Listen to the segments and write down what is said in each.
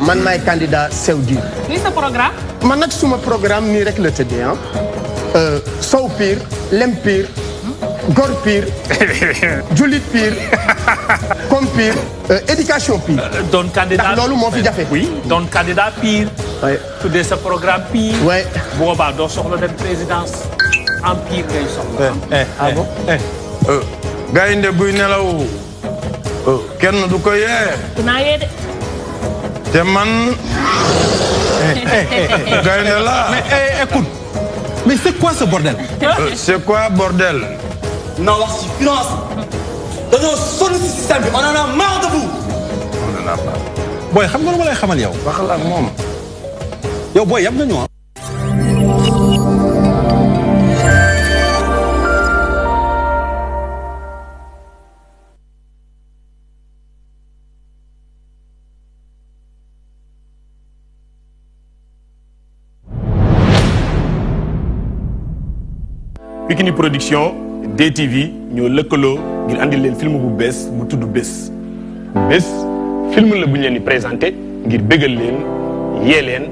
man maay candidat Sewdir. Ni sa programme. man nag suma programme nii rek la tëddee ah. sow pire lem pire gor pire jullit pire comme pire éducation pire. doon candidat ndax loolu moo fi jafe. oui doon candidat pire. oui tuddee sa programme pire. oui. boobaa doo soxla dem présidence en pire ngay soxla. ah bon. gaynde buy nelaw kenn du ko yee. dinaa yee de. te man. gaynde la. mais écoute. mais c'est quoi ce bordel? C'est quoi bordel? non wax ci finance dañoo sonn ci système bi on en a marre de vous. on en a marre. booy xam nga lu ma lay xamal yow. waxal ak moom. yow booy yam nañu ah. Pikini Production DTV ñoo lëkkaloo ngir andil leen film bu bees bu tudd Bés. Bés film la bu ñu leen di présenté ngir bégal leen yee leen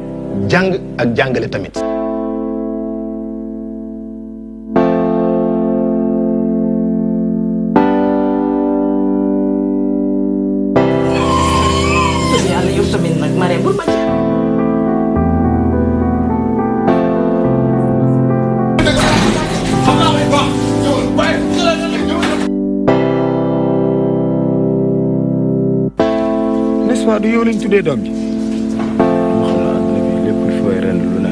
jàng ak jàngale tamit. yàlla yow tamit nag Marème bul ma du yow lañ tuddee doom ji. lépp lu fooy ren lu ne.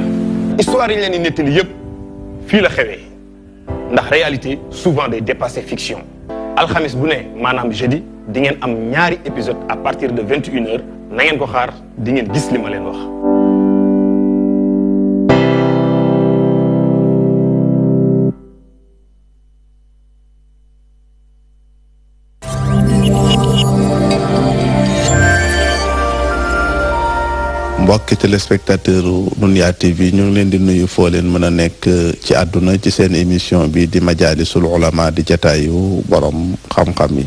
histoire yi ñu leen di nettali yëpp fii la xewee ndax réalité souvent day dépasser fiction alxamis bu ne maanaam jeudi di ngeen am ñaari épisode à partir de 21h na ngeen ko xaar di ngeen gis li ma leen wax. mbokki téléspectateur Dunya TV ñu ngi leen di nuyu foo leen mën a nekk ci àdduna ci seen émission bi di Majalisul Ulama di jataayu borom xam-xam yi.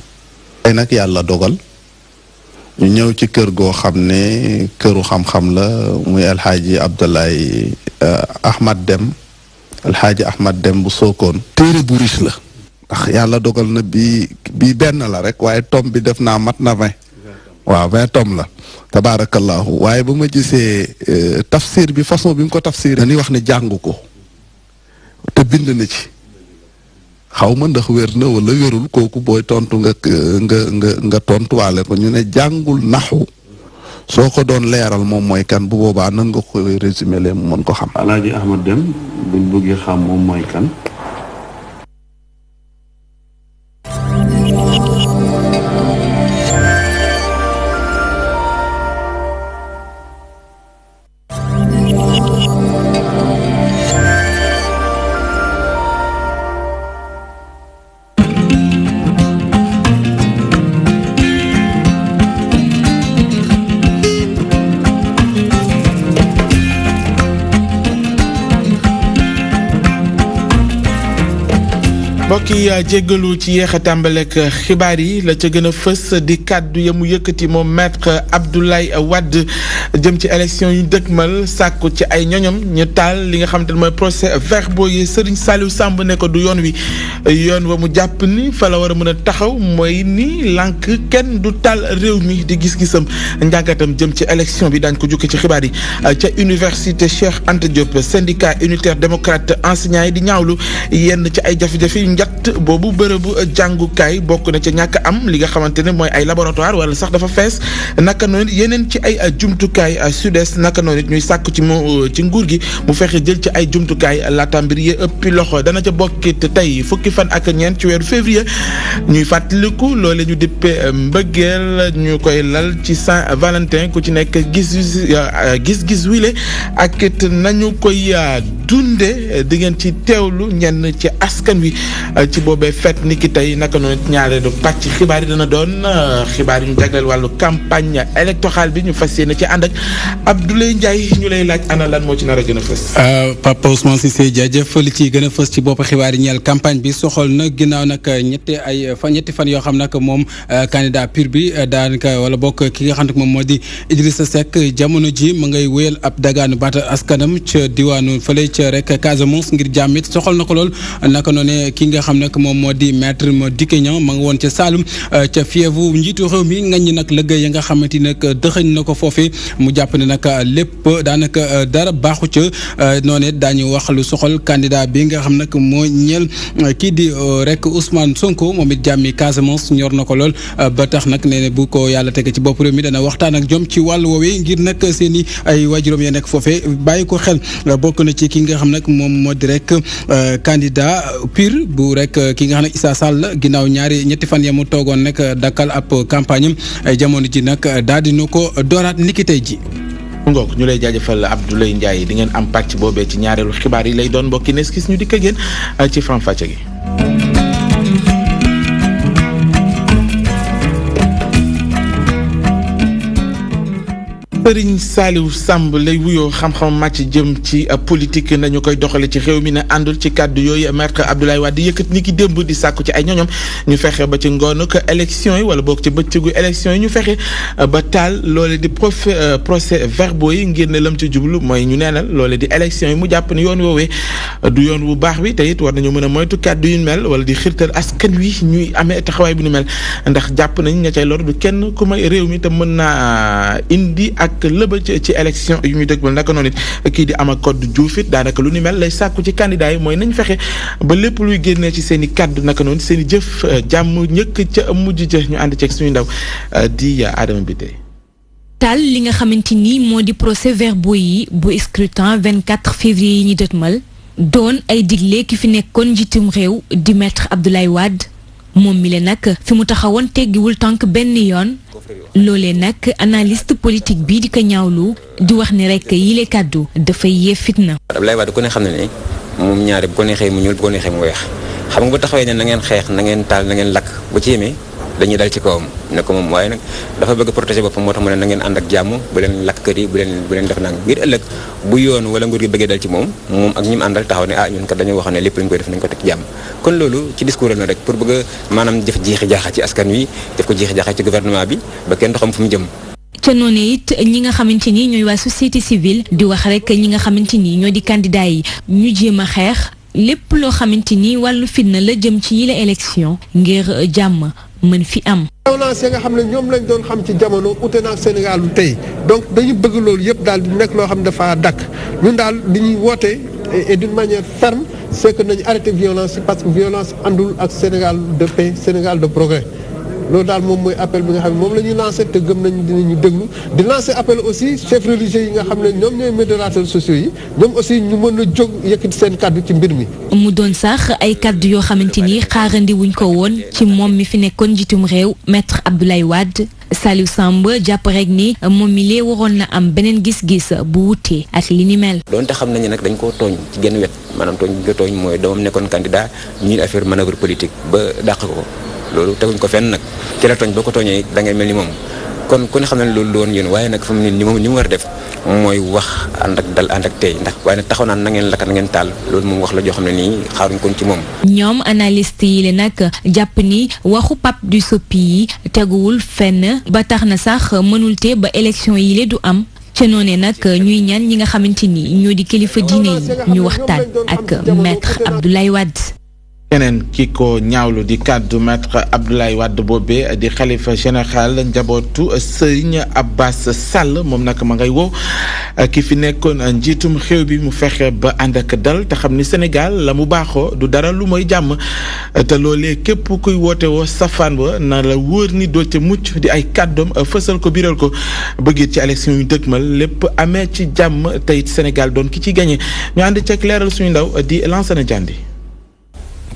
tey nag yàlla dogal ñu ñëw ci kër goo xam ne këru xam-xam la muy alxaaji Abdoulaye Ahmad Deme alxaaji Ahmad Deme bu Sokone. téere bu riche la ndax yàlla dogal na bi benn la rek waaye tom bi def naa mat na 20. waaw 20 tom la tabaarakallahu waaye bu ma gisee tafsir bi façon bi mu ko tafsir dañuy wax ne jàng ko te bind na ci xaw ma ndax wér na wala wérul kooku booy tontu nga tontuwaale ko ñu ne jàngul naxu soo ko doon leeral moom mooy kan bu boobaa nan nga koy résumé leen mu mën ko xam. Alaaji Ahmad Deme buñ bëggee xam moom mooy kan. mbokk yi jéggalu ci yéex a tàmbaleek xibaar yi la ca gën a fës di kàddu ya mu yëkkati moom maître Abdoulaye Wade jëm ci élection yu dëkkmal sàkku ci ay ñoñom ñu taal li nga xamante ne mooy procès verbaux yi Serigne Saliou Samb ne ko du yoon wi yoon wa mu jàpp ni fa la war a mën a taxaw mooy ni lànk kenn du taal réew mi di gis-gisam njàngatam jëm ci élection bi daañ ko jukki ci xibaar yi ca université Cheikh Anta Diop syndicat unitaire démocrate enseignants yi di ñaawlu yenn ci ay jafe-jafe yu njatt boobu bërëbu jàngukaay bokk na ca ñàkk am li nga xamante ne mooy ay laboratoire wala sax dafa fees naka noonu yeneen ci ay jumtukaay SUDES naka noonu it ñuy sàkk ci ci nguur gi mu fexe jël ci ay jumtukaay laata mbir yi ëppi loxo dana ca bokkit tey fukki fan ak ñeent ci weeru février ñuy fàttaliku loole ñu dippe mbëggeel ñu koy lal ci Saint-Valentin ku ci nekk gis-gis wile ak it nañu koy dunde di ngeen ci teewlu ñenn ci askan wi ci boobee fête ni ki tey naka noonu ñaareelu pàcc xibaar yi dana doon xibaar yi ñu jagleel wàllu campagne électorale bi ñu fas yéene ci ànd ak Abdoulaye Ndiaye ñu lay laaj ana lan moo ci nar a gën a fës. Papa Ousmane Cissé jaajëf li ci gën a fës ci bopp xibaar yi ñeel campagne bi soxal na ginnaaw nag ñetti fan yoo xam nag moom candidat PUR bi daanaka wala bokk ki nga xam ne moom moo di Idrissa Seck jamono ji ma ngay wéyal ab dagaanu baata askanam ca diwaanu fële ca rek Casamance ngir jàmm it soxal na ko lool naka noonu ki nga xam nag moom moo di maître Madické Niang ma nga woon ca Saloum ca fievu njiitu réew mi ngañ nag liggéey ya nga xamante ni nag dëxëñ na ko foofee mu jàpp ne nag lépp daanaka dara baaxu ca noonu daañu wax lu soxal candidat bi nga xam nag moo ñeel kii di rek Ousmane Sonko moom it jàmmi Casamance ñor na ko lool ba tax nag nee bu ko yàlla tege ci bopp réew mi dana waxtaan ak jom ci wàllu woowee ngir nag seen i ay waajuram ya nekk foofee bàyyi ko xel bokk na ci ki nga xam nag moom moo di rek candidat PUR bu rek ki nga xam ne Issa Sall ginnaaw ñetti fan ya mu toogoon nag dakkal ab campagne am jamono ji nag daal dina ko dooraat niki tey ji. ngook ñu lay jaajëfal Abdoulaye Ndiaye di ngeen am pàcc boobee ci ñaareelu xibaar yi lay doon mbokki nes gis ñu dikk ak yéen ci faram-fàcce gi. Sëriñ Saliou Samb lay wuyoo xam-xam màcc jëm ci politique nañu koy doxale ci réew mi ne àndul ci kàddu yooyu maître Abdoulaye Wade yëkkat ni ki démb di sàkku ci ay ñoñom ñu fexe ba ci ngoonuk élection yi wala boog ci bëccëgu élection yi ñu fexe ba taal loole di procès verbaux yi ngir ne lam ci jublu mooy ñu neenal loole di élection yi mu jàpp ne yoon woowee du yoon wu baax bi te it war nañu mën a moytu kàddu yu mel wala di xirtal askan wi ñuy amee taxawaay bu ñu mel ndax jàpp nañ ña cay lor du kenn ku may réew mi te mën naa indi ak lëba ci élection yu ñu dëgmal naka noonu it kii di ama code Diouf it daanaka lu ni mel lay sàkku ci candidat yi mooy nañ fexe ba lépp luy génnee ci seen i kaddu naka noonu seen i jëf jàmm ñëkk ca mujj ja ñu ànd ceeg suñu ndaw di Adama Bité. taal li nga xamante ni moo di procès verbaux yi bu scrutin 24 février yi ñu dëgmal doon ay digle ki fi nekkoon njiitum réew di maître Abdoulaye Wade moom mi le nag fi mu taxawoon teggiwul tànk benn yoon loolee nag analyste politique bi di ko ñaawlu di wax ne rek yile kàddu dafay yee fitna. Abdoulaye Wade ku ne xam ne ne moom ñaare bu ko neexee mu ñuul bu ko neexee mu weex xam nga bu taxawee ne na ngeen xeex na ngeen taal na ngeen lakk bu ci yemee dañuy dal ci kawam ne ko moom waaye nag dafa bëgg protéger boppam moo tax mu ne na ngeen ànd ak jàmm bu leen lakk kër yi bu leen def nang ngir ëllëg bu yoon wala nguur gi bëggee dal ci moom ak ñi mu àndal taxaw ne ñun kat dañoo waxoon ne lépp lañ koy def nañ ko teg jàmm kon loolu ci discours la rek pour bëgg a maanaam def jeexi jaaxa ci askan wi def ko jeexi jaaxa ci gouvernement bi ba kenn du xam fu mu jëm. ca noonu it ñi nga xamante ni ñooy waa société civile di wax rek ñi nga xamante ni ñoo di candidat yi ñu jéem a xeex lépp loo xamante ni wàllu fitna la jëm ci yile élection ngir jàmm mën fi am. violence yi nga xam ne ñoom lañ doon xam ci jamono ute na ak Sénégal lu tey donc dañu bëgg loolu yëpp daal di nekk loo xam ne dafa dakk ñun daal li ñuy woote et d'une manière ferme c'est que nañu arrêté violence parce que violence àndul ak Sénégal de paix Sénégal de progrès. loolu daal moom mooy appel bi nga xam ne moom la ñuy lancé te gëm nañu dinañu déglu di lancé appel aussi chefs religieux yi nga xam ne ñoom ñooy modérateurs sociaux yi ñoom aussi ñu mën a jóg yëkkati seen kaddu ci mbir mi. mu doon sax ay kaddu yoo xamante ni xaarandi wuñ ko woon ci moom mi fi nekkoon njiitum réew maître Abdoulaye Wade. Saliou Samb jàpp rek ni moom mi lee waroon na am beneen gis-gis bu wutee ak li ni mel. doonte xam nañu nag dañ koo tooñ ci genn wet maanaam tooñ bi ko tooñ mooy doomam nekkoon candidat ñuy affaire manœuvre politique ba dàq ko. loolu teguñ ko fenn nag ki la tooñ boo ko tooñee da ngay mel ni moom kon ku ne xam ne loolu du woon yoon waaye nag fa mu ne ni moom ni mu war a def mooy wax ànd ak dal ànd ak tey ndax waaye nag taxaw naan na ngeen lakkat na ngeen taal loolu moom wax la joo xam ne nii xaaruñ kon ci moom. ñoom analyste yi le nag jàpp ni waxu Pape Dusopi yi teguwul fenn ba tax na sax mënul te ba élection yi le du am. ca noonee nag ñuy ñaan ñi nga xamante ni ñoo di kilifa diine yi ñu waxtaan ak maître Abdoulaye Wade. keneen ki ko ñaawlu di kàddu maître Abdoulaye Wade boobee di xalifa général njabootu Serigne Abbas Sall moom nag ma ngay woo ki fi nekkoon njiitum xew bi mu fexe ba ànd ak dal te xam ni Sénégal la mu baaxoo du dara lu mooy jàmm te loolee képp kuy woote woo safaan wa na la wóor ni doo ca mucc di ay kàddoom fësal ko biral ko bëggit ci élection yu dëgmal lépp amee ci jàmm tey Sénégal doon ki ci gagné ñu ànd ceeg leeral suñu ndaw di Lansana Diandi.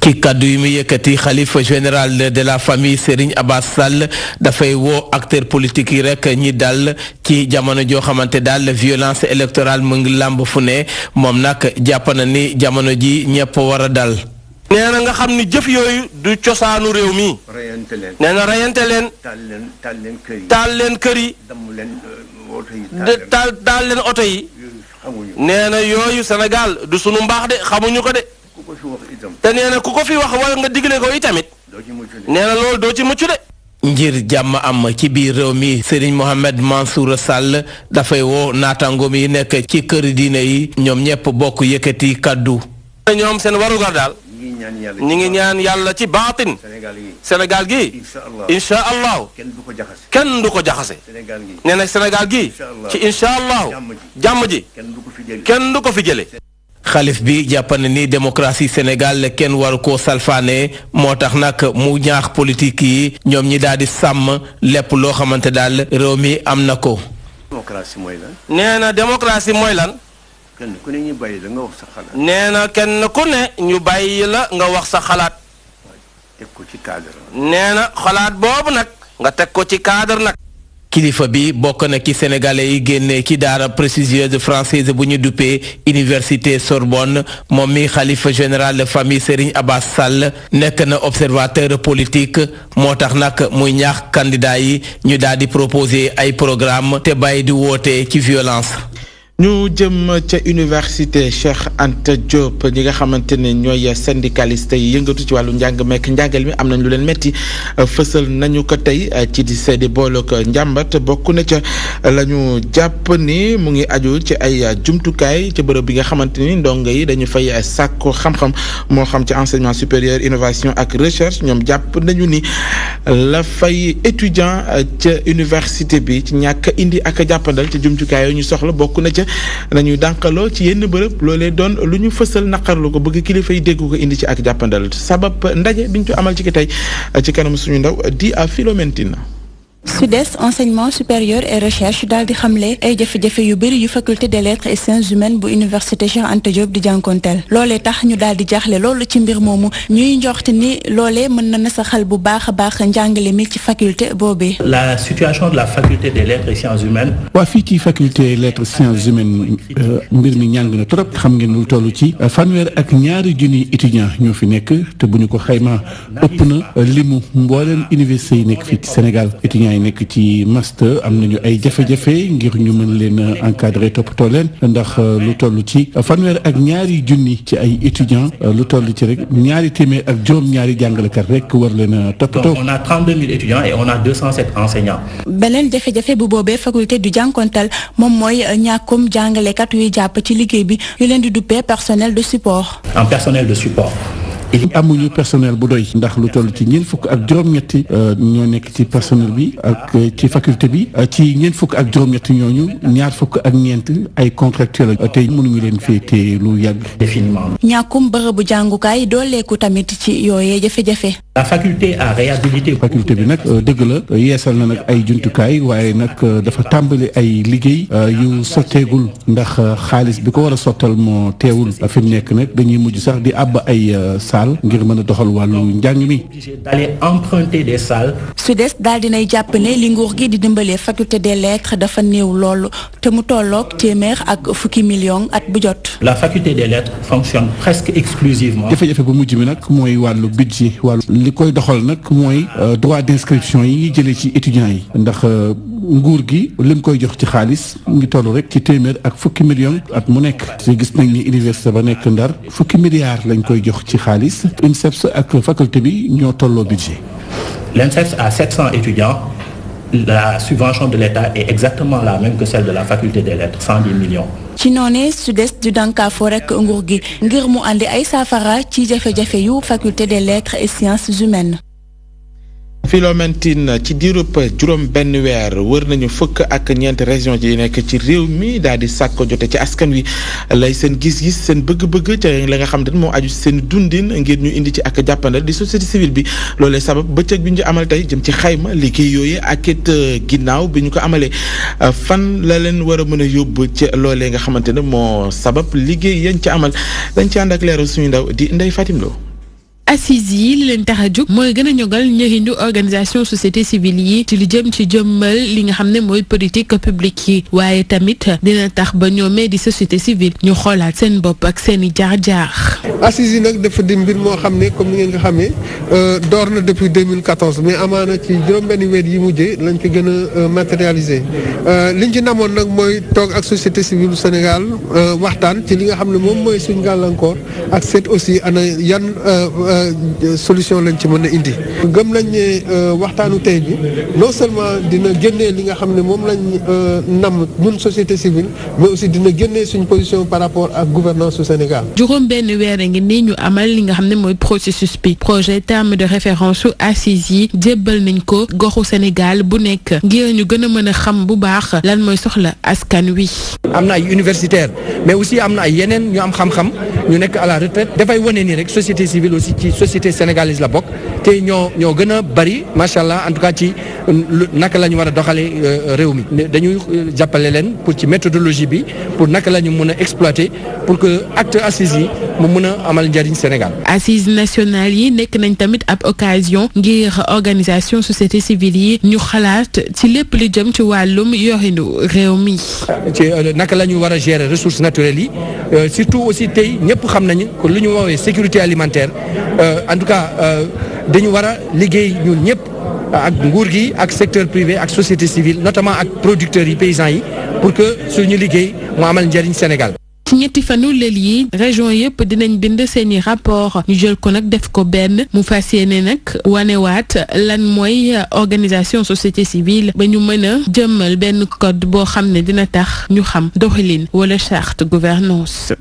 ci kaddu yi mu yëkkati xalifa général de la famille Serigne Abass Sall dafay woo acteurs politiques yi rek ñi dal ci jamono joo xamante daal violence électorale mu ngi làmb fu ne moom nag jàpp na ni jamono ji ñëpp war a dal. nee na nga xam ni jëf yooyu du cosaanu réew mi. nee na rayante leen. taal leen kër yi. taal leen oto yi. nee na yooyu Sénégal du sunu mbaax de xamuñu ko de. te nee na ku ko fi wax wala nga digle ko itamit. nee na loolu doo ci mucc de. ngir jàmm am ci biir réew mi Serigne Mohamed Mansour Sall dafay woo naataangoom yi nekk ci kër diine yi ñoom ñëpp bokk yëkkati kaddu. ñoom seen warugar daal. ñi ngi ñaan yàlla ci baatin. Sénégal gi incha allahu kenn du ko jaxase. nee na Sénégal gi ci incha allahu jàmm ji kenn du ko fi jële. xalif bi jàpp na ni démocratie Sénégal kenn waru koo salfaane moo tax nag mu ñaax politique yi ñoom ñi daal di sàmm lépp loo xamante daal réew mi am na ko. démocratie mooy lan. nee na démocratie mooy lan. kenn ku ne ñu bàyyi la nga wax sa xalaat. nee na kenn ku ne ñu bàyyi la nga wax sa xalaat. teg ko ci cadre. nee na xalaat boobu nag nga teg ko ci cadre nag. kilifa bi bokk na ci sénégalais yi génne ci daara prestigieuse française bu ñu duppee université Sorbonne moom mi xalifa général de famille Serigne Abass Sall nekk na observateur politique moo tax nag muy ñaax candidat yi ñu daal di proposer ay programme te bàyyi di woote ci violence. ñu jëm ca université Cheikh Anta Diop ñi nga xamante ne ñooy syndicaliste yi yëngatu ci wàllu njàng mekk njàngal mi am nañ lu leen metti fësal nañu ko tey ci di seedi boolok njàmbat bokk na ca la ñu jàpp ni mu ngi aju ci ay jumtukaay ci bërëb bi nga xamante ni ndongo yi dañu fay sàkku xam-xam moo xam ci enseignement supérieur innovation ak recherche ñoom jàpp nañu ni la fay étudiant ca université bi ci ñàkk indi ak jàppandal ci jumtukaay yooyu ñu soxla bokk na ca nañuy dànkaloo ci yenn bërëb loolee doon lu ñu fësal naqarlu ko bëgg kilifa yi dégg ko indi ci ak jàppandal sabab ndaje biñ ko amal ci ki tey ci kanam suñu ndaw di à Philomentine. SUDES enseignement supérieur et recherche daal di xamle ay jafe-jafe yu bëri yu faculté des lettres et sciences humaines bu université Cheikh Anta Diop di jànkonteel loolee tax ñu daal di jaaxle loolu ci mbir moomu ñuy njorti ni loolee mën na nasaxal bu baax a baax njàngale mi ci faculté boobee. La situation de la faculté des lettres et sciences humaines. waa fii ci faculté lettres sciences humaines mbir mi ñàng na trop xam ngeen lu toll ci fanweer ak ñaari junni étudiants ñoo fi nekk te bu ñu ko xaymaa ëpp na limu mbooleem université yi nekk fii ci Sénégal étudiants yi nekk ci master am nañu ay jafe-jafe ngir ñu mën leen encadrer toppatoo leen ndax lu toll ci fanweer ak ñaari junni ci ay étudiants lu toll ci rek ñaari téeméer ak juróom-ñaari jàngalekat rek war leen toppatoo. On a 32 000 étudiants et on a 207 enseignants. beneen jafe-jafe bu boobee faculté du jànkontal moom mooy ñàkkum jàngalekat yuy jàpp ci liggéey bi yu leen di duppee personnel de support. En personnel de support. amuñu personnel bu doy ndax lu toll ci ñeent fukk ak juróom-ñetti ñoo nekk ci personnel bi ak ci faculté bi ci ñeent fukk ak juróom-ñetti ñooñu ñaar fukk ak ñeent ay contractuels tey mënuñu leen féete lu yàgg. définitivement. ñàkkum bërëbu jàngukaay dooleeku tamit ci yooyee jafe-jafe. La faculté a réhabilité. faculté bi nag dëgg la yeesal na nag ay jumtukaay waaye nag dafa tàmbali ay liggéey yu sotteegul ndax xaalis bi ko war a sottal moo teewul fi mu nekk nag dañuy mujj sax di àbb ay salle ngir mën a doxal wàllu njàng mi. d'aller emprunter des salles. SUDES daal dinay jàpp ne li nguur gi di dimbalee faculté des lettres dafa néew loolu te mu tolloog téeméer ak fukki millions at bu jot. La faculté des lettres fonctionne presque exclusivement. jafe-jafe bu mujj bi nag mooy wàllu budget wàllu li koy doxal nag mooy droit d'inscription yi ñuy jëlee ci étudiants yi ndax nguur gi lim koy jox ci xaalis ngi toll rek ci téeméer ak fukki millions at mu nekk te gis nañ ni université ba nekk Ndar fukki milliards lañ koy jox ci xaalis INSEPS ak faculté bi ñoo tolloo budget. L'INSEPS a 700 étudiants. La subvention de l'État est exactement la même que celle de la faculté des lettres, 110 millions. ci noonee SUDES du dànkaafoo rek nguur gi ngir mu andi ay saafara ci jafe-jafe yu faculté des lettres et sciences humaines. Philomentine ci diirub juróom benn weer wër nañu fukk ak ñeent région yi nekk ci réew mi daal di sàkko jote ci askan wi lay seen gis-gis seen bëgg-bëgg ca la nga xam ne moo aju seen dundin ngir ñu indi ci ak jàppandal di société civile bi loolee sabab bëccëg bi ñu amal tey jëm ci xayma liggéey yooyu ak it ginnaaw bi ñu ko amalee fan la leen war a mën a yóbbu ci loolee nga xamante ne moo sabab liggéey yañ ci amal dañ ci ànd ak leeral suñu ndaw di Ndeye Fatim Lo. assises yi li leen tax a jóg mooy gën a ñogal njëriñu organisation société civile yi ci li jëm ci jëmmal li nga xam ne mooy politique publique yi waaye tamit dina tax ba ñoomee di société civile ñu xoolaat seen bopp ak seen i jaar-jaar. assises yi nag dafa di mbir moo xam ne comme ni ngeen ko xamee door na depuis 2014 mais amaana ci juróom-benni weer yi mujjee lañ ko gën a matérialiser liñ ci namoon nag mooy toog ak société civile Sénégal waxtaan ci li nga xam ne moom mooy suñ gàllankoor ak seet aussi ana yan solution lañ ci mën a indi. gëm nañ ne waxtaanu tey bi non seulement dina génnee li nga xam ne moom lañ nam ñun société civile mais aussi dina génnee suñ position par rapport ak gouvernance su Sénégal. juróom benn weer a ngi nii ñu amal li nga xam ne mooy processus bi projet terme de référence su assises yi jébbal nañ ko goxu Sénégal bu nekk ngir ñu gën a mën a xam bu baax lan mooy soxla askan wi. am na ay universitaires mais aussi am na ay yeneen ñu am xam-xam ñu nekk à la retraite dafay wane ni rek société civile aussi ci société sénégalaise la bokk te ñoo gën a bari macha allah en tout cas ci naka la ñu war a doxalee réew mi dañuy jàppale leen pour ci méthodologie bi pour naka la ñu mën a exploiter pour que acte assises yi mu mën a amal njariñ Sénégal. assises nationales yi nekk nañ tamit ab occasion ngir organisation société civile yi ñu xalaat ci lépp li jëm ci wàllum yorinu réew mi. ci naka la ñu war a gérer ressources naturelles yi surtout aussi tey ñëpp xam nañu que lu ñu woowee sécurité alimentaire en tout cas dañu war a liggéey ñun ñëpp ak nguur gi ak secteur privé ak société civile notamment ak producteurs yi paysans yi pour que suñu liggéey mu amal njariñ Sénégal. ci ñetti fanu lël yi région yëpp dinañ bind seeni rapport ñu jël ko nag def ko benn mu fas yéene nag wanewaat lan mooy organisation société civile ba ñu mën a jëmmal benn code boo xam ne dina tax ñu xam doxalin wala charte gouvernance.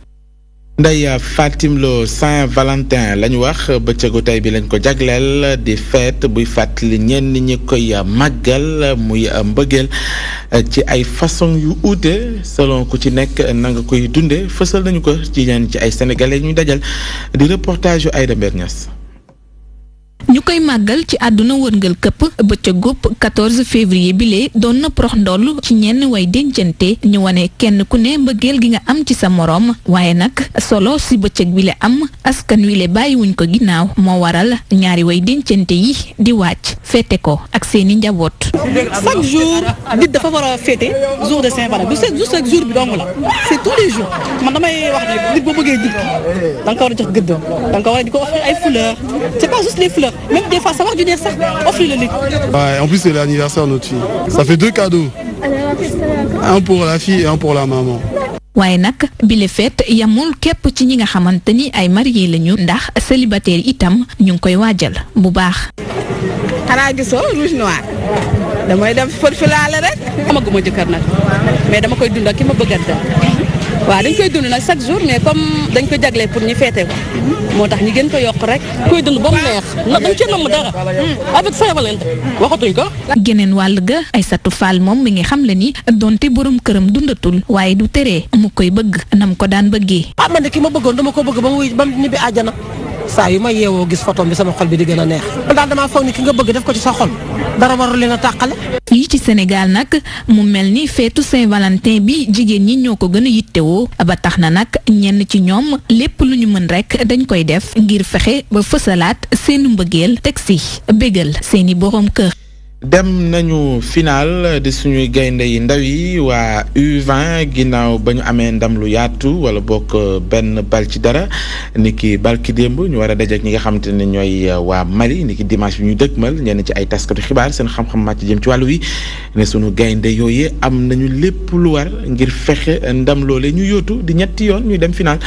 Ndeye Fatim Lo Saint-Valentin lañu wax bëccëgu tey bi lañ ko jagleel di fête buy fàttali ñenn ñi koy màggal muy mbëggeel ci ay façon yu uute selon ku ci nekk na nga koy dundee fësal nañu ko ci ñenn ci ay sénégalais ñu dajal di reportage yu Aïda Mber Niass. ñu koy màggal ci àdduna wërngal këpp bëccëgub 14 février bile doon na prox ndoll ci ñenn way dencante ñu wane kenn ku ne mbëggeel gi nga am ci sa moroom waaye nag solo si bëccëg bi la am askan wi le bàyyiwuñ ko ginnaaw moo waral ñaari way dencante yi di wàcc féete ko ak seeni njaboot. chaque jour nit dafa war a féete jour de Saint-Valentin du juste jour bi dong la c'est tous les jours man damay wax ne nit boo bëggee nit ki da nga ko war a jox gëdd da nga ko war a di ko offrir ay fleurs c'est pas juste les fleurs. Même des fois, ça va du dire ça, offre-le le. Ouais, en plus, c'est l'anniversaire de notre fille. Ça fait 2 cadeaux. Un pour la fille et un pour la maman. waaye nag bile fête yamul képp ci ñi nga xamante ni ay marié lañu ndax célibataire itam ñu ngi koy waajal bu baax. xanaa gisoo rouge noir damay dem fërfilaale rek. amaguma jëkkër nag mais dama koy dund ak ki ma bëgg a dem. waaw dañ koy dund nag chaque jour mais comme dañ ko jagleel pour ñu féete ko moo tax ñu gën ko yokk rek. koy dund ba mu neex ndax dañ cee namm dara avec Saint-Valentin waxatuñ ko. geneen wàll ga Aïssatou Fall moom mi ngi xam le ni donte borom këram dundatul waaye du tere mu koy bëgg nam ko daan bëggee. ah man de ki ma bëggoon dama ko bëgg ba mu ñibbi àjjana saa yu ma yeewoo gis photo bi sama xol bi di gën a neex. daal damaa foog ni ki nga bëgg def ko ci sa xol dara warul leen a tàqale. fii ci Sénégal nag mu mel ni feetu Saint-Valentin bi jigéen ñi ñoo ko gën a yittewoo ba tax na nag ñenn ci ñoom lépp lu ñu mën rek dañ koy def ngir fexe ba fësalaat seeni mbëggeel teg si bégal seeni borom kër. dem nañu final di suñuy gaynde yi ndaw yi waa U20 ginnaaw ba ñu amee ndam lu yaatu wala bokk benn bal ci dara niki balki démb ñu war a dajeek ñi nga xamante ne ñooy waa Mali niki dimanche bi ñu dëgmal ñenn ci ay taskatu xibaar seen xam-xam màcc jëm ci wàllu wi ne suñu gaynde yooyu am nañu lépp lu war ngir fexe ndam loole ñu yóotu di ñetti yoon ñuy dem final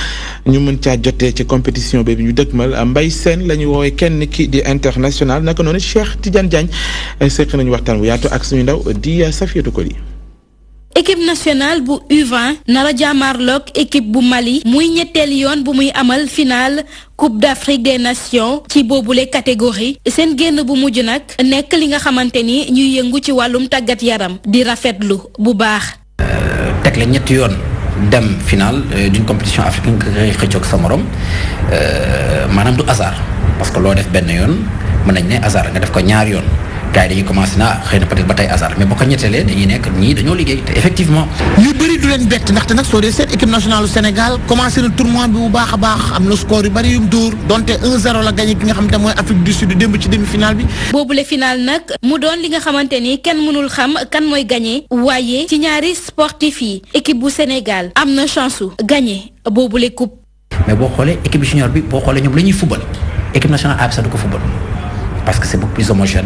ñu mën caa jotee ci compétition bi ñu dëgmal Mbaye Sène la ñu woowee kenn ki di international naka noonu Cheikh Tidiane Diagne seq nañu waxtaan bu yaatu ak suñu ndaw di Safiatou Koli. équipe nationale bu U20 nara jàmmarloog équipe bu Mali muy ñetteel yoon bu muy amal final Coupe d'Afrique des Nations ci boobule catégorie seen génn bu mujj nag nekk li nga xamante ni ñuy yëngu ci wàllum tàggat yaram di rafetlu bu baax. teg la ñetti yoon dem final d'une compétition africaine nga koy xëccoog sa morom maanaam du hasard parce que loo def benn yoon mën nañ ne hasard nga def ko ñaar yoon gars yi dañuy commencé naa xëy na peut-être ba tey hasard mais boo ko ñettelee dañuy nekk ñii dañoo liggéey te effectivement. ñu bëri du leen bett ndaxte nag soo dee seet équipe nationale du Sénégal commencé na tournoi bi bu baax a baax am na score yu bëri yu mu dóor donte 1-0 la gagné ki nga xamante mooy Afrique du Sud démb ci demi-finale bi. boobule final nag mu doon li nga xamante ni kenn mënul xam kan mooy gagné waaye ci ñaari sportif yi équipe bu Sénégal am na chance su gagné boobule coupe. mais boo xoolee équipe junior bi boo xoolee ñoom la ñuy football équipe nationale A bi sax du ko football parce que c'est beaucoup plus homogène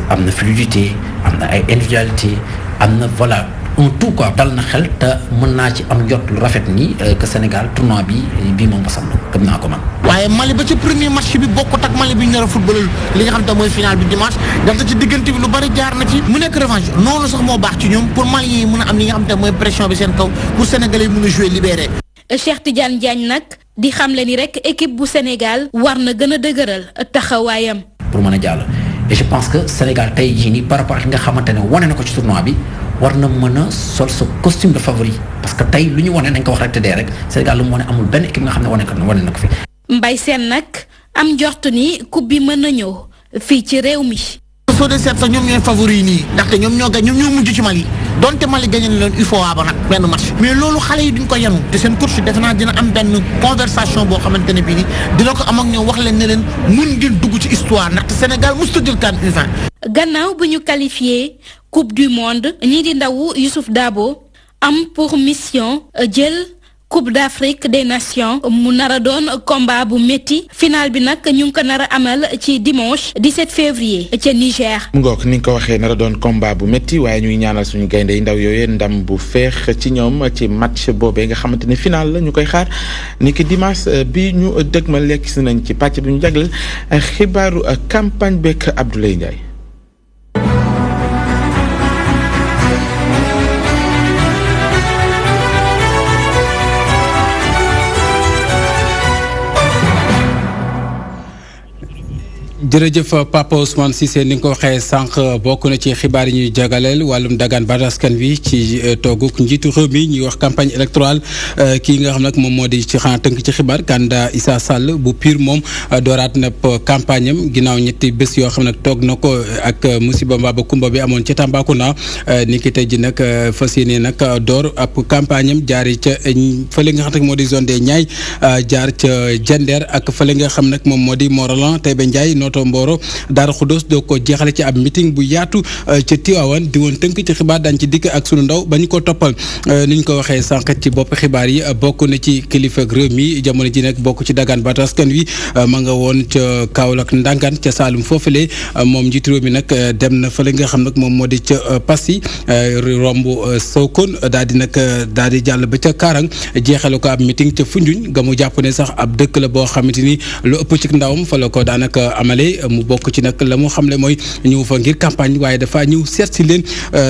am na fluidité am na ay individualité am na voilà un tout quoi dal na xel te mën naa ci am jot lu rafet ni que Sénégal tournoi bii moom basam na gëm naa ko man. waaye Mali ba ci premier match bi bokkut ak Mali bi ñu nar a footballal li nga xam te mooy final bi dimanche ndaxte ci diggante bi lu bari jaar na ci mu nekk revanche noonu sax moo baax ci ñoom pour Mali yi mën a am li nga xam te mooy pression bi seen kaw pour Sénégalais yi mën a jouer libéré. Cheikh Tidiane Diagne nag di xamle ni rek équipe bu Sénégal war na gën a dëgëral taxawaayam. pour mën a jàll et je pense que Sénégal tey jii nii par rapport ak li nga xamante ne wane na ko ci tournoi bi war na mën a sol sa costume de favori parce que tey lu ñu wane nañ ko wax rek te dee rek Sénégal lu mu wane amul benn équipe nga xam ne wane na ko fi. Mbaye Sène nag am njort ni coupe bi mën na ñëw fii ci réew mi. soo dee seet sax ñoom ñooy favori yi nii ndaxte ñoom ñoo mujj ci Mali donte Mali gagné na leen UFOA ba nag benn match mais loolu xale yi duñ ko yenu te seen coach defe naa dina am benn conversation boo xamante ne bii nii dina ko am ak ñoom wax leen ne leen mun ngeen dugg ci histoire ndaxte Sénégal mosut a jël CAN U20. gannaaw bu ñu qualifié coupe du monde ñii di ndawu Youssouf Dabo am pour mission jël coupe d'Afrique des nations mu nar a doon combat bu métti final bi nag ñu ngi ko nar a amal ci dimanche 17 février ca Niger. mu ngoog ni nga ko waxee nar a doon combat bu métti waaye ñuy ñaanal suñu gaynde yi ndaw yooyu ndam bu feex ci ñoom ci match boobee nga xamante ne final la ñu koy xaar ni ki dimanche bi ñu dëgmal lekk si nañ ci pàcc bi ñu jagleel xibaaru campagne beeg Abdoulaye Ndiaye. jërëjëf Papa Ousmane Cissé ni nga ko waxee sànq bokk na ci xibaar yi ñuy jagaleel wàllum dagaan baat askan wi ci tooguk njiitu réew mi ñuy wax campagne électorale kii nga xam nag moom moo di ci xanaa tënk ci xibaar candidat Issa Sall bu PUR moom dooraat na campagne am ginnaaw ñetti bés yoo xam ne toog na ko ak musiba mbaa ba kumba bi amoon ca Tambacounda ni ki tey ji nag fas yéene nag door ab campagne am jaari ca fële nga xam ne moo di zone des Niayes jaar ca Diender ak fële nga xam nag moom moo di Morolan Taïba Ndiaye Noto Mboro Daara Khoudoss doo ko jeexale ci ab meeting bu yaatu ca Tivaouane di woon tënk ci xibaar daañu ci dikk ak sunu ndaw ba ñu ko toppal ni ñu ko waxee sànq ci bopp xibaar yi bokk na ci kilifa ak réew mi jamono ji nag bokk ci dagaan baatu askan wi ma nga woon ca Kaolack Ndangaan ca Saalum foofule moom njiitu réew mi nag dem na fële nga xam nag moom moo di ca Passy romb Sokone daal di jàll ba ca Karang jeexale ko ab meeting ca Foundiougne ga mu jàpp ne sax ab dëkk la boo xamante ni lu ëpp ci ndawam fa la ko daanaka amale mu bokk ci nag la mu xamle mooy ñëw fa ngir campagne waaye dafa ñëw seet si leen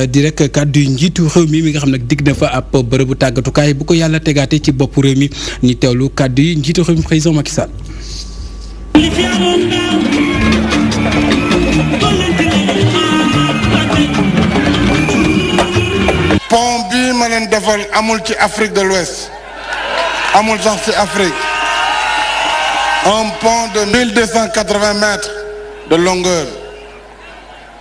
di rek kàddu yu njiitu réew mi nga xam ne digg na fa ab bërëbu tàggatukaay bu ko yàlla tegaatee ci bopp réew mi ñu teewlu kàddu yi njiitu réew mi président Macky Sall. pont bii ma leen defal amul ci Afrique de l'Ouest amul sax ci Afrique. Un pont de 1280 mètres de longueur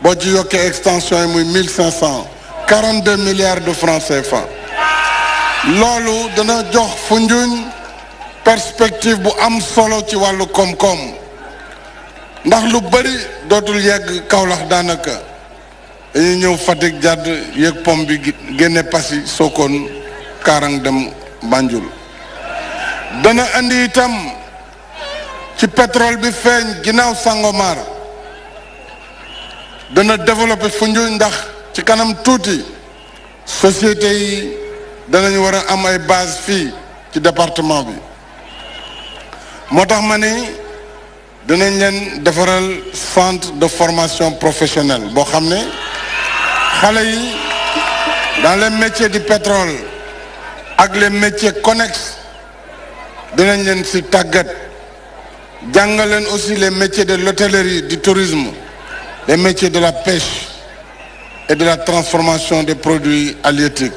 boo ci yokkee extension yi muy 1500 42 milliards de francs CFA loolu dana jox Foundiougne perspective bu am solo ci wàllu koom-koom ndax lu bari dootul yegg Kaolack daanaka dañuy ñëw Fatick jàdd yegg pont bi génne Passy Sokone Karang dem Banjul dana andi itam ci pétrole bi feeñ ginnaaw Sangomar dana développer Foundiougne ndax ci kanam tuuti société yi danañu war a am ay base fii ci département bi moo tax ma ni dinañ leen defaral centre de formation professionnelle boo xam ne xale yi dans les métiers du pétrole ak les métiers connexes dinañ leen ci tàggat jàngal leen aussi les métiers de l'hôtellerie, du tourisme, les métiers de la pêche et de la transformation des produits halieutiques.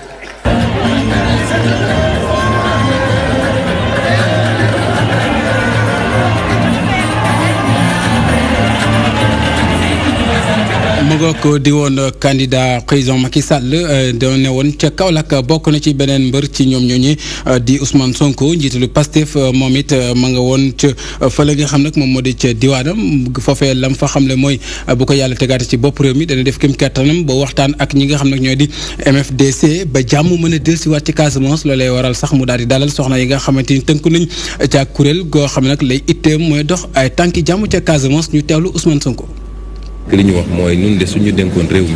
mu ngoog di woon candidat président Macky Sall doon ne woon ca Kaolack bokk na ci beneen mbër ci ñoom ñooñi di Ousmane Sonko njiitalu Pastef moom it ma nga woon ca fële nga xam nag moom moo di ca diwaanam foofee lam fa xamle mooy bu ko yàlla tegaate ci bopp réew mi dana def kéem kattanam ba waxtaan ak ñi nga xam nag ñoo di MFDC ba jàmm mën a dellusiwaat ci Casamance loolee waral sax mu daal di dalal soxna yi nga xamante ni tënku nañ ca kuréel goo xam ne nag lay itteem mooy dox ay tànki jàmm ca Casamance ñu teewlu Ousmane Sonko. li ñu wax mooy ñun de suñu dénkoon réew mi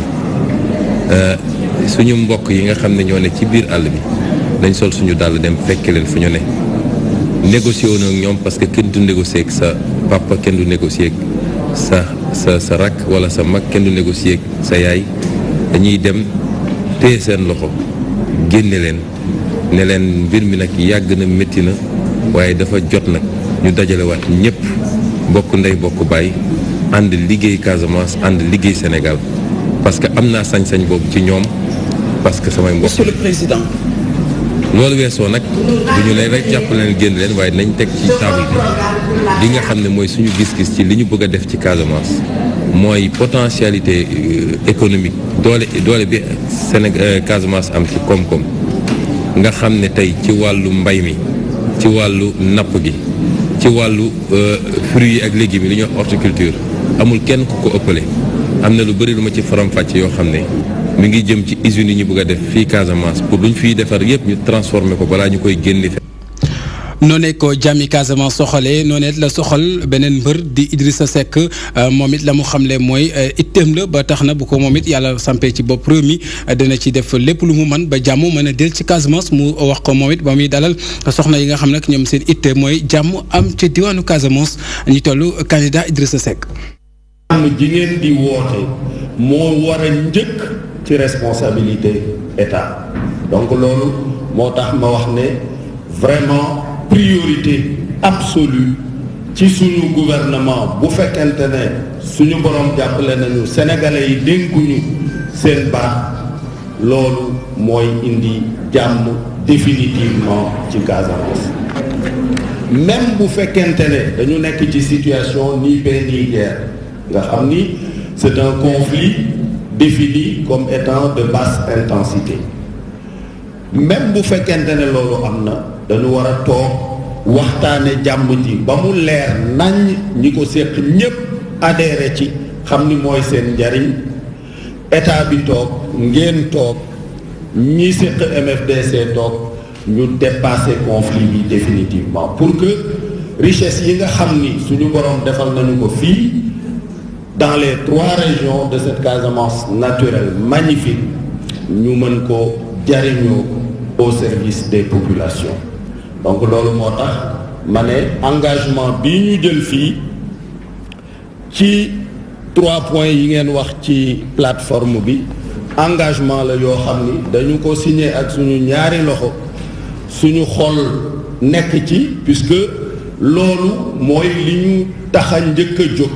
suñu mbokk yi nga xam ne ñoo ne ci biir àll bi dañ sol suñu dàll dem fekk leen fu ñu ne négocier woon ak ñoom parce que kenn du négocier ak sa papa kenn du négocier ak sa rakk wala sa mag kenn du négocier ak sa yaay dañuy dem téye seen loxo génne leen ne leen mbir mi nag yàgg na métti na waaye dafa jot nag ñu dajalewaat ñëpp bokk ndey bokk baay ànd liggéey Casamance ànd liggéey Sénégal parce que am naa sañ-sañ boobu ci ñoom parce que samay mbokk. Monsieur le Président. loolu weesoo nag du ñu leen rek jàppale leen génn leen waaye nañ teg ci table bi li nga xam ne mooy suñu gis-gis ci li ñu bëgg a def ci Casamance mooy potentialité économique doole bi Sénégal Casamance am ci koom-koom nga xam ne tey ci wàllu mbay mi ci wàllu napp gi ci wàllu fruits yi ak légumes yi li ñuy wax horticulture amul kenn ku ko ëppale am na lu bëri lu ma ci faram-fàcce yoo xam ne mi ngi jëm ci usines yi ñu bëgg a def fii Casamance pour luñ fiy defar yëpp ñu transformer ko balaa ñu koy génne. noonee ko jàmmi Casamance soxalee noonee la soxal beneen mbër di Idrissa Seck moom it la mu xamle mooy itteem la ba tax na bu ko moom it yàlla sampee ci bopp réew mi dina ci def lépp lu mu mën ba jàmm mën a del ci Casamance mu wax ko moom it ba muy dalal soxna yi nga xam nag ñoom seen itte mooy jàmm am ci diwaanu Casamance ñu tollu candidat Idrissa Seck. jàmm ji ngeen di woote moo war a njëkk ci responsabilité état donc loolu moo tax ma wax ne vraiment. priorité absolue ci suñu gouvernement bu fekkente ne suñu borom jàppale nañu sénégalais yi dénkuñu seen baat loolu mooy indi jàmm définitivement ci Casamance même bu fekkente ne dañu nekk ci situation ni paix ni guerre nga xam ni c'est un conflit défini comme étant de basse intensité même bu fekkente ne loolu am na dañu war a toog waxtaane jàmm ji ba mu leer nañ ñi ko séq ñépp adhéré ci xam ni mooy seen njariñ état bi toog ngeen toog ñi séq MFDC toog ñu dépasser conflit bi définitivement pour que richesse yi nga xam ni suñu borom defal nañu ko fii dans les 3 régions de cette Casamance naturelle magnifique ñu mën ko jariñoo au service des populations donc loolu moo tax ma ne engagement bii ñu jël fii ci 3 points yi ngeen wax ci plateforme bi engagement la yoo xam ni dañu ko signé ak suñu ñaari loxo suñu xol nekk ci puisque loolu mooy li ñu tax a njëkk a jóg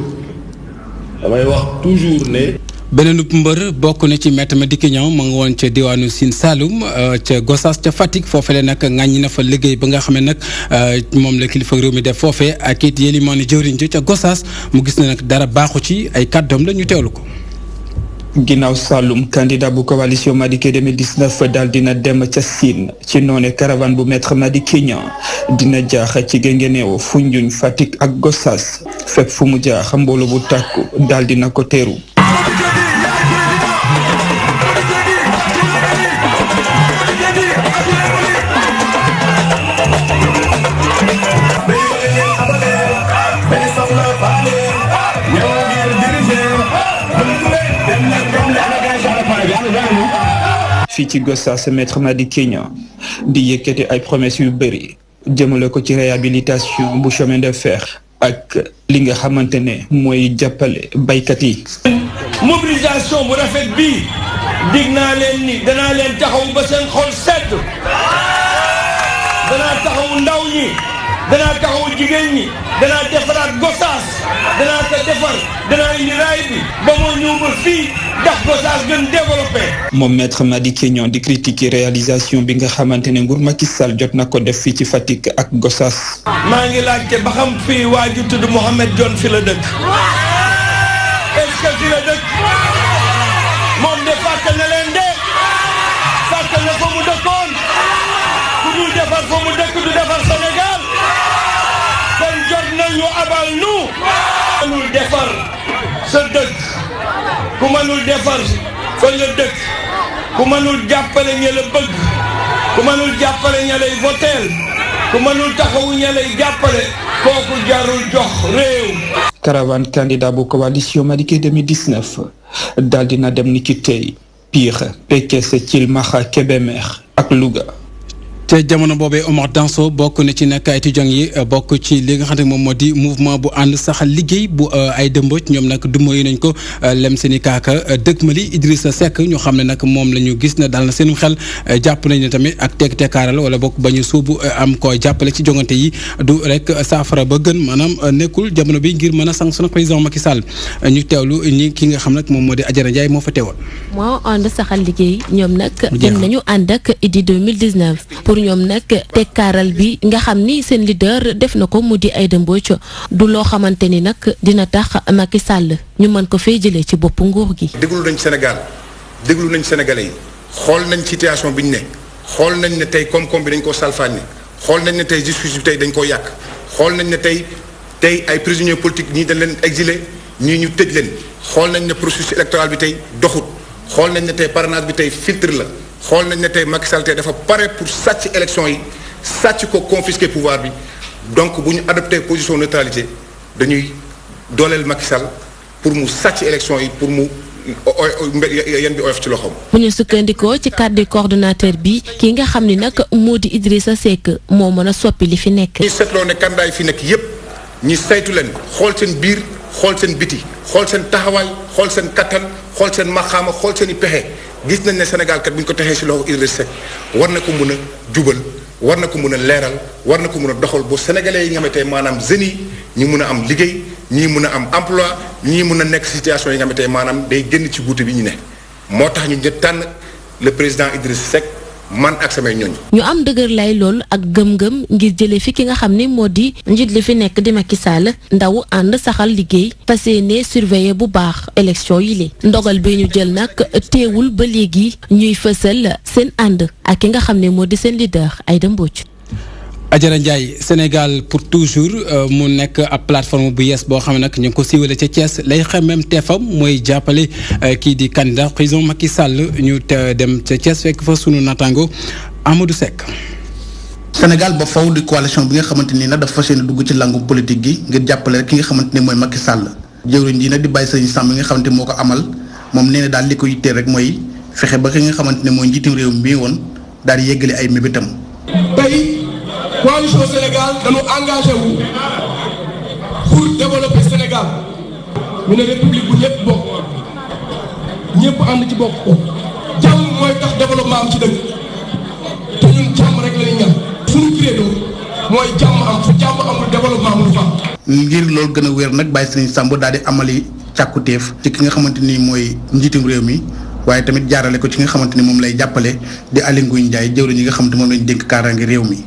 damay wax toujours ne. beneen mbër bokk na ci Maître Madické Niang ma nga woon ca diwaanu Sine Saloum ca Gossas ca Fatick foofee nag ŋàññi na fa liggéey ba nga xam ne nag moom la kilifa réew mi def foofee ak it yélimaane jëwriñ ca Gossas mu gis ne nag dara baaxu ci ay kàddoom la ñu teewlu ko. ginnaaw Saloum candidat bu coalition Madické 2019 daal dina dem ca Sine ci noone caravane bu Maître Madické Niang dina jaax ci Guinguinéo Foundiougne Fatick ak Gossas fépp fu mu jaax mbooloo bu tàkku daal dina ko teeru. fii ci Gossas Maître Madické Niang di yëkkati ay promesses yu bëri jëmale ko ci réhabilitation bu chemin de fer ak li nga xamante ne mooy jàppale baykat yi. mobilisation bu rafet bii dig naa leen ni danaa leen taxaw ba seen xol sedd danaa taxaw ndaw ñi danaa taxaw jigéen ñi danaa defaraat Gossas danaa ko defar danaa indi raay bi ba moo ñëw ba fii ndax Gossas gën développé. moom Maître Madické Niang di critiquer réalisation bi nga xamante ne nguur Macky Sall jot na ko def fii ci Fatick ak Gossas. maa ngi laajte ba xam fii waa ju tudd Mohamed Dionne fi la dëkk est-ce que fi la dëkk mënul defar fa nga dëkk ku mënul jàppale ña la bëgg ku mënul jàppale ña lay voteel ku mënul taxawu ña lay jàppale kooku jarul jox réew. caravane candidat bu coalition Madické 2019 daal dina dem ni ki tey Pire Pekes Thilmakha Kébémer ak Louga. te jamono boobee Omar Danso bokk na ci nag étudiants yi bokk ci li nga xam ne moom moo di mouvement bu ànd saxal liggéey bu ay dëmboj ñoom nag du mooy nañ ko lem seeni kaaka dëgmali Idrissa Seck ñu xam ne nag moom la ñu gis ne daal na seen xel jàpp nañ ne tamit ak tekkaaral wala bokk ba ñu suubu am ko jàppale ci jongante yi du rek saafara ba gën maanaam nekkul jamono bi ngir mën a sanctionner président Macky Sall ñu teewlu ñi ki nga xam nag moom moo di Adjara Ndiaye moo fa teewoon. moo ànd saxal liggéey ñoom nag dem nañu ànd ak Idy 2019 pour ñoom nag tekkaaral bi nga xam ni seen leader def na ko mu di Aïda Mbodj du loo xamante ni nag dina tax Macky Sall ñu mën ko fee jëlee ci bopp nguur gi. déglu nañ Sénégal déglu nañ Sénégalais yi xool nañ situation bi ñu ne xool nañ ne tey koom-koom bi dañ koo salfaañe xool nañ ne tey justice bi tey dañ koo yàq xool nañ ne tey ay prisonniers politiques ñii dañ leen exilé ñii ñu tëj leen xool nañ ne processus électoral bi tey doxut xool nañ ne tey parrainage bi tey filtre la. xool nañ ne tey Macky Sall tey dafa pare pour sàcc élection yi sàcc ko confisquer pouvoir bi donc bu ñu adopté position neutralité dañuy dooleel Macky Sall pour mu sàcc élection yi pour mu yan bi oyof ci loxoom. bu ñu sukkandikoo ci kàddu coordonnateur bi ki nga xam ni nag moo di Idrissa Seck moo mën a soppi li fi nekk. ñi seetloo ne candidat yi fi nekk yépp ñi saytu leen xool seen biir xool seen biti xool seen taxawaay xool seen kattan xool seen maxaama xool seen i pexe. gis nañ ne Sénégal kat bu ñu ko texee ci loxo Idrissa Seck war na ko mën a jubal war na ko mën a leeral war na ko mën a doxal ba sénégalais yi nga xamante ne maanaam jeunes yi ñu mën a am liggéey ñii mën a am emploi ñii mën a nekk situation yi nga xamante ne maanaam day génn ci guute bi ñu ne moo tax ñu tànn le président Idrissa Seck man ak samay ñooñ. ñu am dëgër lay lool ak gëm-gëm ngir jëlee fi ki nga xam ni moo di njiit li fi nekk di Macky Sall ndaw ànd saxal liggéey fas yéene surveiller bu baax élection yi li ndogal bi ñu jël nag teewul ba léegi ñuy fësal seen ànd ak ki nga xam ne moo di seen leader Aïda Mbodj. Adjara Ndiaye Sénégal pour toujours mu nekk ab plateforme bu yees boo xam ne nag ñu ngi ko siiwale ca Thiès lay xamem teefam mooy jàppale kii di candidat président Macky Sall ñu dem ca Thiès fekk fa sunu natango Amadou Seck. Sénégal ba faw di coalition bi nga xamante ni nag dafa fas yéene dugg ci langu politique gi ngir jàppale rek ki nga xamante ni mooy Macky Sall jëwriñ ji nag di bàyyi sëñ Samb bi nga xamante moo ko amal moom nee na daal li ko yittee rek mooy fexe ba ki nga xamante ne mooy njiitum réew mi woon daal di yeggale ay mébétam. coalition Sénégal dañu engagé wu pour développer Sénégal ñu ne république bu ñëpp bokk ñëpp ànd ci bokk ko jàmm mooy tax développement am ci dëkk te ñun jàmm rek la ñuy ñaan suñu credo mooy jàmm am fu jàmm amul développement amul fa. ngir loolu gën a wér nag bàyyi sëñ Samb daal di amali càkkutéef ci ki nga xamante ni mooy njiitum réew mi waaye tamit jaarale ko ci nga xamante ni moom lay jàppale di Aly Ngouille Ndiaye jëwriñ ñi nga xamante moom lañ dénk kaaraange réew mi.